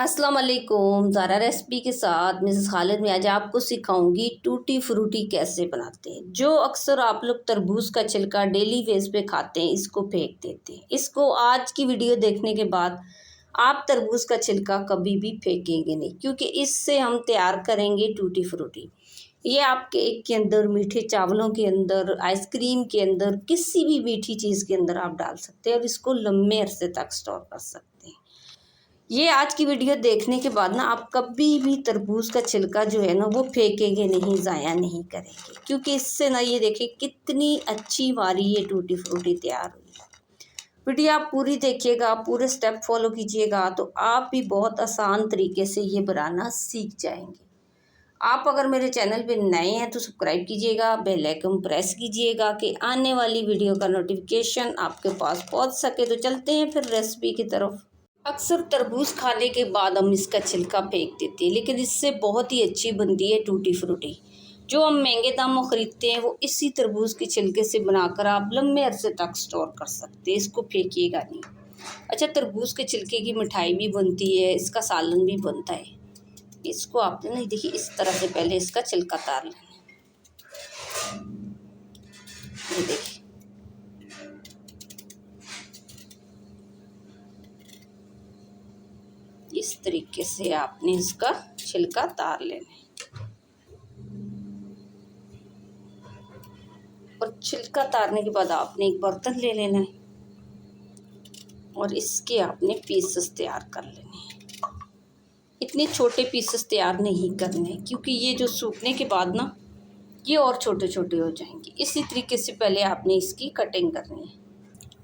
अस्सलाम वालेकुम। ज़ारा रेसिपी के साथ मिसेस खालिद में आज आपको सिखाऊंगी टूटी फ्रूटी कैसे बनाते हैं। जो अक्सर आप लोग तरबूज का छिलका डेली बेस पे खाते हैं, इसको फेंक देते हैं। इसको आज की वीडियो देखने के बाद आप तरबूज का छिलका कभी भी फेंकेंगे नहीं, क्योंकि इससे हम तैयार करेंगे टूटी फ्रूटी। ये आप केक के अंदर, मीठे चावलों के अंदर, आइसक्रीम के अंदर, किसी भी मीठी चीज़ के अंदर आप डाल सकते हैं और इसको लंबे अरसे तक स्टोर कर सकते हैं। ये आज की वीडियो देखने के बाद ना आप कभी भी तरबूज का छिलका जो है ना वो फेंकेंगे नहीं, ज़ाया नहीं करेंगे, क्योंकि इससे ना ये देखिए कितनी अच्छी हमारी ये टूटी फ्रूटी तैयार हुई है। वीडियो आप पूरी देखिएगा, पूरे स्टेप फॉलो कीजिएगा तो आप भी बहुत आसान तरीके से ये बनाना सीख जाएंगे। आप अगर मेरे चैनल पे नए हैं तो सब्सक्राइब कीजिएगा, बेल आइकन प्रेस कीजिएगा कि आने वाली वीडियो का नोटिफिकेशन आपके पास पहुंच सके। तो चलते हैं फिर रेसिपी की तरफ। अक्सर तरबूज खाने के बाद हम इसका छिलका फेंक देते हैं, लेकिन इससे बहुत ही अच्छी बनती है टूटी फ्रूटी। जो हम महंगे दामों ख़रीदते हैं वो इसी तरबूज के छिलके से बनाकर आप लंबे अरसे तक स्टोर कर सकते हैं। इसको फेंकिएगा नहीं। अच्छा, तरबूज के छिलके की मिठाई भी बनती है, इसका सालन भी बनता है। इसको आपने नहीं, देखिए इस तरह से पहले इसका छिलका उतार लेना है। ये देखिए, इस तरीके से आपने इसका छिलका उतार लेना है। और छिलका उतारने के बाद आपने एक बर्तन ले लेना है और इसके आपने पीसेस तैयार कर लेने हैं। इतने छोटे पीसेस तैयार नहीं करने, क्योंकि ये जो सूखने के बाद ना ये और छोटे छोटे हो जाएंगे। इसी तरीके से पहले आपने इसकी कटिंग करनी है।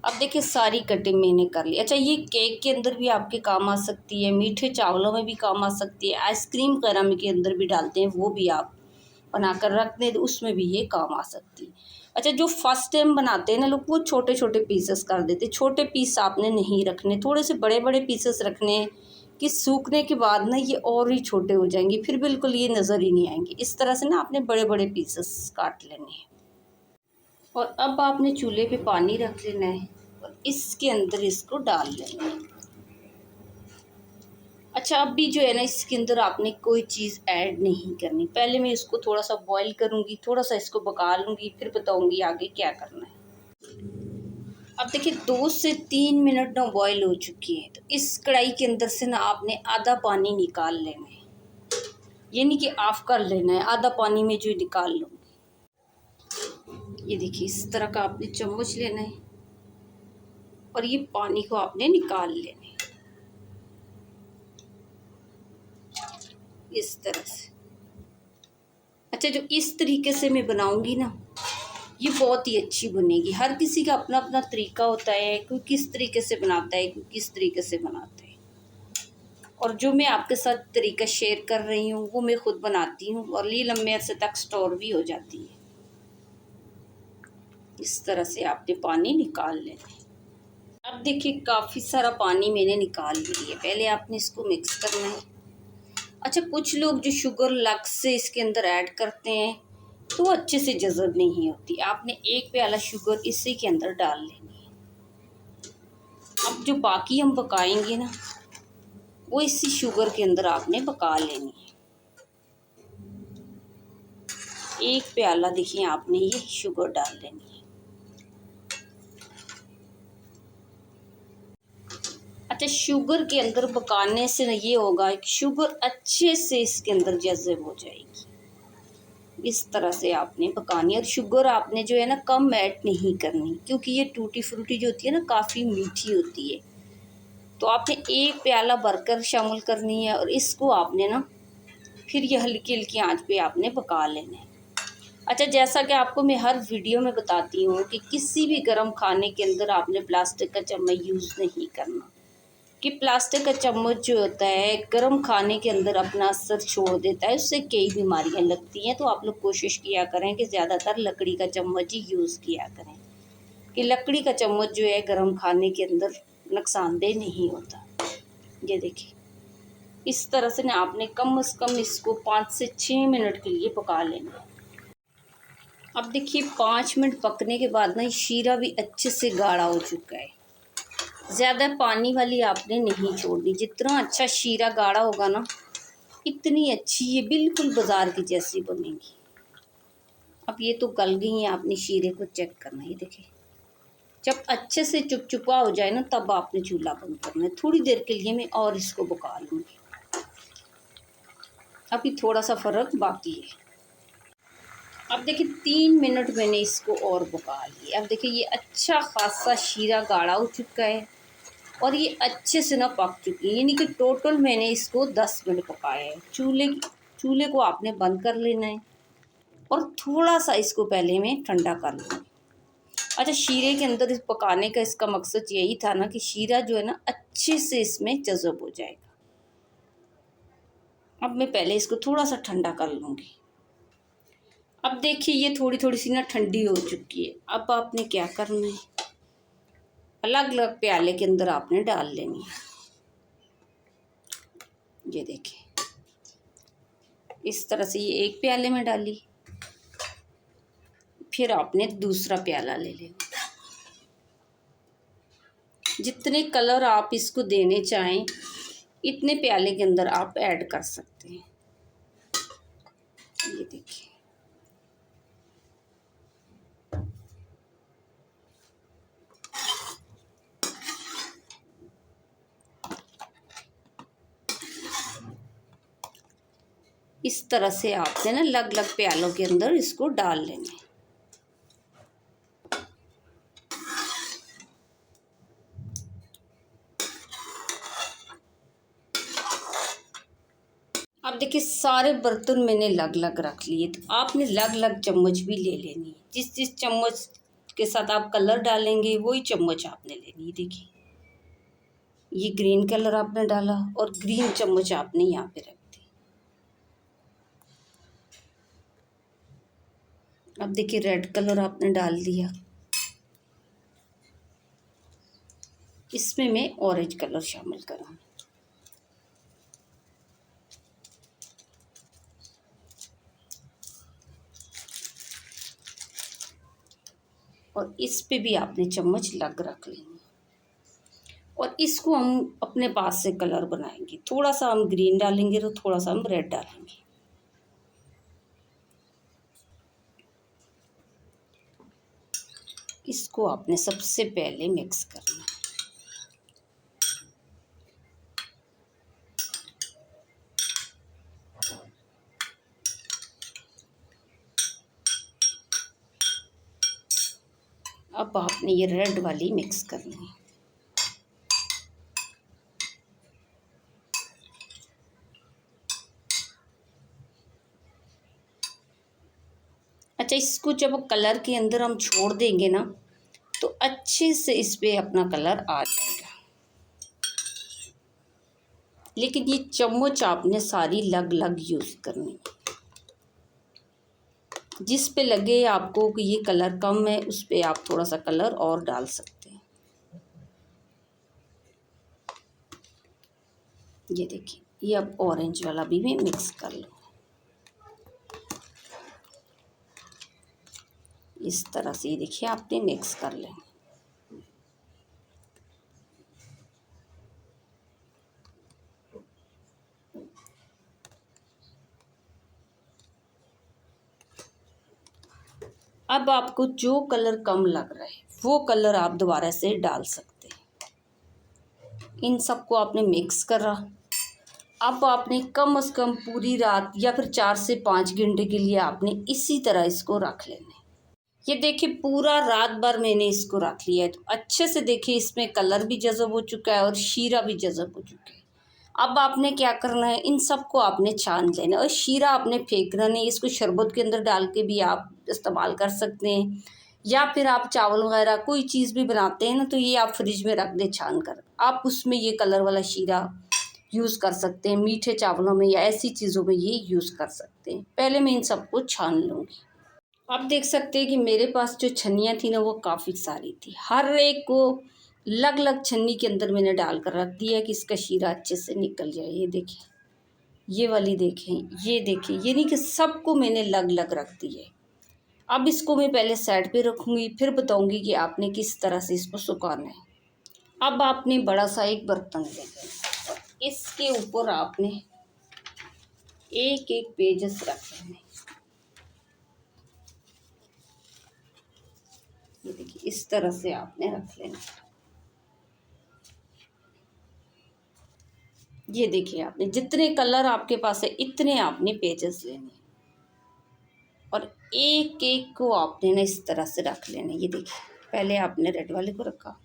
अब देखिए सारी कटिंग मैंने कर ली। अच्छा, ये केक के अंदर भी आपके काम आ सकती है, मीठे चावलों में भी काम आ सकती है, आइसक्रीम वगैरह के अंदर भी डालते हैं, वो भी आप बनाकर रख दें तो उसमें भी ये काम आ सकती है। अच्छा, जो फर्स्ट टाइम बनाते हैं ना लोग, वो छोटे छोटे पीसेस कर देते। छोटे पीस आपने नहीं रखने, थोड़े से बड़े बड़े पीसेस रखने हैं कि सूखने के बाद ना ये और ही छोटे हो जाएंगे, फिर बिल्कुल ये नज़र ही नहीं आएंगे। इस तरह से ना आपने बड़े बड़े पीसेस काट लेने हैं। और अब आपने चूल्हे पे पानी रख लेना है और इसके अंदर इसको डाल लेना है। अच्छा, अब भी जो है ना इसके अंदर आपने कोई चीज़ ऐड नहीं करनी। पहले मैं इसको थोड़ा सा बॉईल करूँगी, थोड़ा सा इसको पका लूँगी, फिर बताऊँगी आगे क्या करना है। अब देखिए 2 से 3 मिनट ना बॉईल हो चुकी है, तो इस कढ़ाई के अंदर से ना आपने आधा पानी निकाल लेना है। ये नहीं कि ऑफ कर लेना है, आधा पानी में जो निकाल लूँगी। ये देखिए इस तरह का आपने चम्मच लेना है और ये पानी को आपने निकाल लेना है इस तरह से। अच्छा, जो इस तरीके से मैं बनाऊंगी ना ये बहुत ही अच्छी बनेगी। हर किसी का अपना अपना तरीका होता है, कोई किस तरीके से बनाता है, कोई किस तरीके से बनाता है। और जो मैं आपके साथ तरीका शेयर कर रही हूँ वो मैं खुद बनाती हूँ और ये लंबे अरसे तक स्टोर भी हो जाती है। इस तरह से आपने पानी निकाल लेना है। अब देखिए काफ़ी सारा पानी मैंने निकाल लिया है। पहले आपने इसको मिक्स करना है। अच्छा, कुछ लोग जो शुगर अलग से इसके अंदर ऐड करते हैं तो अच्छे से जज़ब नहीं होती। आपने एक प्याला शुगर इसी के अंदर डाल लेनी है। अब जो बाकी हम पकाएंगे ना वो इसी शुगर के अंदर आपने पका लेनी है। एक प्याला देखिए आपने ये शुगर डाल लेनी है। अच्छा, शुगर के अंदर पकाने से ये होगा कि शुगर अच्छे से इसके अंदर जज़ब हो जाएगी। इस तरह से आपने पकानी है। और शुगर आपने जो है ना कम ऐड नहीं करनी, क्योंकि ये टूटी फ्रूटी जो होती है ना काफ़ी मीठी होती है। तो आपने एक प्याला भरकर शामिल करनी है और इसको आपने ना फिर ये हल्की हल्की आंच पे आपने पका लेना है। अच्छा, जैसा कि आपको मैं हर वीडियो में बताती हूँ कि किसी भी गर्म खाने के अंदर आपने प्लास्टिक का चम्मच यूज़ नहीं करना, कि प्लास्टिक का चम्मच जो होता है गर्म खाने के अंदर अपना असर छोड़ देता है, उससे कई बीमारियां लगती हैं। तो आप लोग कोशिश किया करें कि ज़्यादातर लकड़ी का चम्मच ही यूज़ किया करें, कि लकड़ी का चम्मच जो है गर्म खाने के अंदर नुकसानदेह नहीं होता। ये देखिए इस तरह से ना आपने कम से कम इसको 5 से 6 मिनट के लिए पका लेना। अब देखिए 5 मिनट पकने के बाद ना शीरा भी अच्छे से गाढ़ा हो चुका है। ज़्यादा पानी वाली आपने नहीं छोड़नी। जितना अच्छा शीरा गाढ़ा होगा ना, इतनी अच्छी ये बिल्कुल बाज़ार की जैसी बनेगी। अब ये तो गल गई हैं, आपने शीरे को चेक करना है। ये देखिए, जब अच्छे से चुपचुपा हो जाए ना, तब आपने चूल्हा बंद करना है। थोड़ी देर के लिए मैं और इसको पका लूँगी। अभी थोड़ा सा फ़र्क बाकी है। अब देखिए 3 मिनट मैंने इसको और पका लिया। अब देखिए ये अच्छा खासा शीरा गाढ़ा हो चुका है और ये अच्छे से ना पक चुकी है, यानी कि टोटल मैंने इसको 10 मिनट पकाया है। चूल्हे को आपने बंद कर लेना है और थोड़ा सा इसको पहले मैं ठंडा कर लूँगी। अच्छा, शीरे के अंदर इस पकाने का इसका मकसद यही था ना कि शीरा जो है ना अच्छे से इसमें जज़ब हो जाएगा। अब मैं पहले इसको थोड़ा सा ठंडा कर लूँगी। अब देखिए ये थोड़ी थोड़ी सी ना ठंडी हो चुकी है। अब आपने क्या करना है, अलग अलग प्याले के अंदर आपने डाल लेनी है। ये देखिए, इस तरह से ये एक प्याले में डाली, फिर आपने दूसरा प्याला ले लेना। जितने कलर आप इसको देने चाहें इतने प्याले के अंदर आप ऐड कर सकते हैं। ये देखिए, इस तरह से आपने ना अलग अलग प्यालों के अंदर इसको डाल लेना है। अब देखिए सारे बर्तन मैंने अलग अलग रख लिए, तो आपने अलग अलग चम्मच भी ले लेनी है। जिस जिस चम्मच के साथ आप कलर डालेंगे वही चम्मच आपने लेनी है। देखिए ये ग्रीन कलर आपने डाला और ग्रीन चम्मच आपने यहाँ पे रख दी। अब देखिए रेड कलर आपने डाल दिया, इसमें मैं ऑरेंज कलर शामिल करूँगी। और इस पे भी आपने चम्मच लग रख लेंगे और इसको हम अपने पास से कलर बनाएंगे। थोड़ा सा हम ग्रीन डालेंगे तो थोड़ा सा हम रेड डालेंगे। इसको आपने सबसे पहले मिक्स करना है। अब आपने ये रेड वाली मिक्स करनी है। अच्छा, इसको जब कलर के अंदर हम छोड़ देंगे ना तो अच्छे से इस पे अपना कलर आ जाएगा। लेकिन ये चम्मच आपने सारी अलग अलग यूज़ करनी है। जिस पे लगे आपको कि ये कलर कम है उस पे आप थोड़ा सा कलर और डाल सकते हैं। ये देखिए, ये अब ऑरेंज वाला भी मैं मिक्स कर लूँ। इस तरह से ये देखिए आपने मिक्स कर लें। अब आपको जो कलर कम लग रहा है वो कलर आप दोबारा से डाल सकते हैं। इन सबको आपने मिक्स करा। अब आपने कम से कम पूरी रात या फिर 4 से 5 घंटे के लिए आपने इसी तरह इसको रख लेना है। ये देखिए पूरा रात भर मैंने इसको रख लिया है, तो अच्छे से देखिए इसमें कलर भी जज़ब हो चुका है और शीरा भी जज़ब हो चुका है। अब आपने क्या करना है, इन सबको आपने छान लेना है और शीरा आपने फेंकना नहीं। इसको शरबत के अंदर डाल के भी आप इस्तेमाल कर सकते हैं, या फिर आप चावल वगैरह कोई चीज़ भी बनाते हैं ना तो ये आप फ्रिज में रख दें छान कर, आप उसमें ये कलर वाला शीरा यूज़ कर सकते हैं। मीठे चावलों में या ऐसी चीज़ों में ये यूज़ कर सकते हैं। पहले मैं इन सबको छान लूँगी। आप देख सकते हैं कि मेरे पास जो छन्नियाँ थी ना वो काफ़ी सारी थी। हर एक को अलग अलग छन्नी के अंदर मैंने डाल कर रख दिया कि इसका शीरा अच्छे से निकल जाए। ये देखिए, ये वाली देखें, ये देखिए, ये नहीं कि सबको मैंने अलग अलग रख दी है। अब इसको मैं पहले साइड पे रखूँगी, फिर बताऊँगी कि आपने किस तरह से इसको सुखाना है। अब आपने बड़ा सा एक बर्तन ले लेना और इसके ऊपर आपने एक एक पेजेस रख लेने। ये देखिए इस तरह से आपने रख लेना। ये देखिए आपने जितने कलर आपके पास है इतने आपने पेजेस लेने और एक एक को आपने ना इस तरह से रख लेना। ये देखिए पहले आपने रेड वाले को रखा,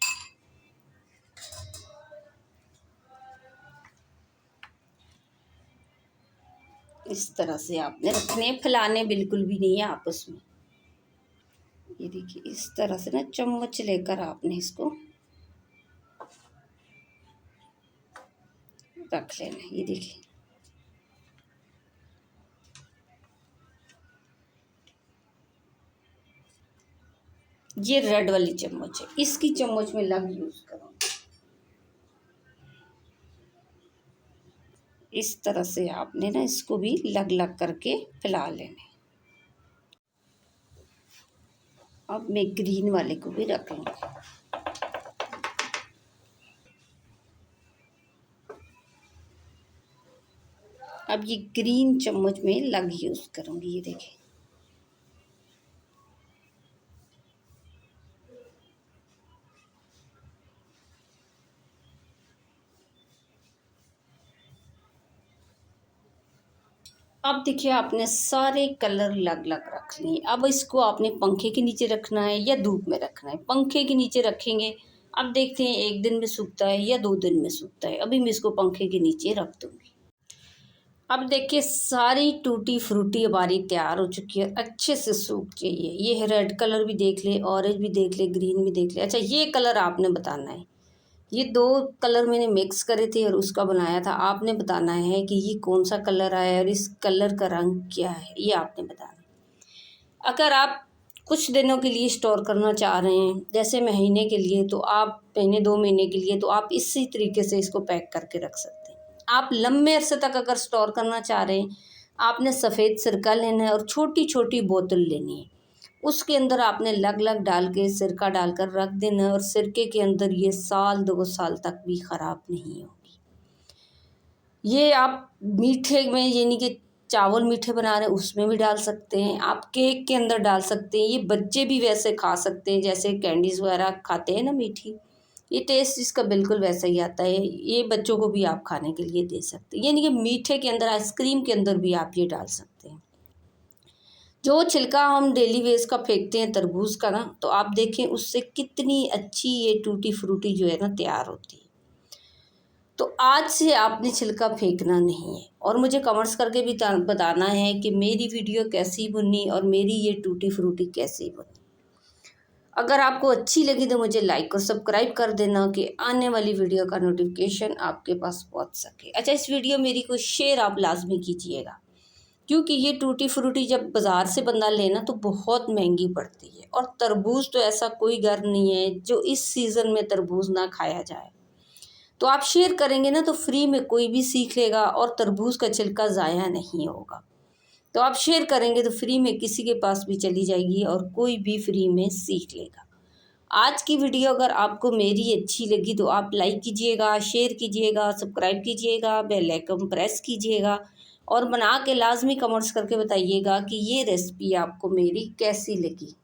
इस तरह से आपने रखने, फैलाने बिल्कुल भी नहीं है आपस में। ये देखिए इस तरह से ना चम्मच लेकर आपने इसको रख लेना। ये देखिए ये रेड वाली चम्मच है, इसकी चम्मच में लग यूज करो। इस तरह से आपने ना इसको भी लग लग करके फैला लेने। अब मैं ग्रीन वाले को भी रख लूँगी। अब ये ग्रीन चम्मच में लग यूज करूँगी। ये देखिए अब देखिए आपने सारे कलर लग लग रख लिए। अब इसको आपने पंखे के नीचे रखना है या धूप में रखना है। पंखे के नीचे रखेंगे, अब देखते हैं एक दिन में सूखता है या 2 दिन में सूखता है। अभी मैं इसको पंखे के नीचे रख दूँगी। अब देखिए सारी टूटी फ्रूटी हमारी तैयार हो चुकी है, अच्छे से सूख चाहिए। ये है रेड कलर भी देख ले, ऑरेंज भी देख ले, ग्रीन भी देख ले। अच्छा ये कलर आपने बताना है, ये 2 कलर मैंने मिक्स करे थे और उसका बनाया था। आपने बताना है कि ये कौन सा कलर आया और इस कलर का रंग क्या है, ये आपने बताना है। अगर आप कुछ दिनों के लिए स्टोर करना चाह रहे हैं, जैसे महीने के लिए, तो आप महीने 2 महीने के लिए, तो आप इसी तरीके से इसको पैक करके रख सकते हैं। आप लंबे अरसे तक अगर स्टोर करना चाह रहे हैं, आपने सफ़ेद सिरका लेना है और छोटी छोटी बोतल लेनी है। उसके अंदर आपने लग लग डाल के सिरका डालकर रख देना है और सिरके के अंदर ये 1-2 साल तक भी ख़राब नहीं होगी। ये आप मीठे में, यानी कि चावल मीठे बना रहे हैं उसमें भी डाल सकते हैं, आप केक के अंदर डाल सकते हैं। ये बच्चे भी वैसे खा सकते हैं जैसे कैंडीज़ वगैरह खाते हैं ना मीठी, ये टेस्ट इसका बिल्कुल वैसा ही आता है। ये बच्चों को भी आप खाने के लिए दे सकते हैं, यानी कि मीठे के अंदर, आइसक्रीम के अंदर भी आप ये डाल सकते हैं। जो छिलका हम डेली वेज का फेंकते हैं तरबूज का ना, तो आप देखें उससे कितनी अच्छी ये टूटी फ्रूटी जो है ना तैयार होती है। तो आज से आपने छिलका फेंकना नहीं है और मुझे कमेंट्स करके भी बताना है कि मेरी वीडियो कैसी बनी और मेरी ये टूटी फ्रूटी कैसी बनी। अगर आपको अच्छी लगी तो मुझे लाइक और सब्सक्राइब कर देना कि आने वाली वीडियो का नोटिफिकेशन आपके पास पहुंच सके। अच्छा इस वीडियो मेरी को शेयर आप लाजमी कीजिएगा, क्योंकि ये टूटी फ्रूटी जब बाज़ार से बंदा लेना तो बहुत महंगी पड़ती है और तरबूज तो ऐसा कोई घर नहीं है जो इस सीज़न में तरबूज ना खाया जाए। तो आप शेयर करेंगे ना तो फ्री में कोई भी सीख लेगा और तरबूज का छिलका ज़ाया नहीं होगा। तो आप शेयर करेंगे तो फ्री में किसी के पास भी चली जाएगी और कोई भी फ्री में सीख लेगा। आज की वीडियो अगर आपको मेरी अच्छी लगी तो आप लाइक कीजिएगा, शेयर कीजिएगा, सब्सक्राइब कीजिएगा, बेल आइकन प्रेस कीजिएगा और बना के लाजमी कमेंट्स करके बताइएगा कि ये रेसिपी आपको मेरी कैसी लगी।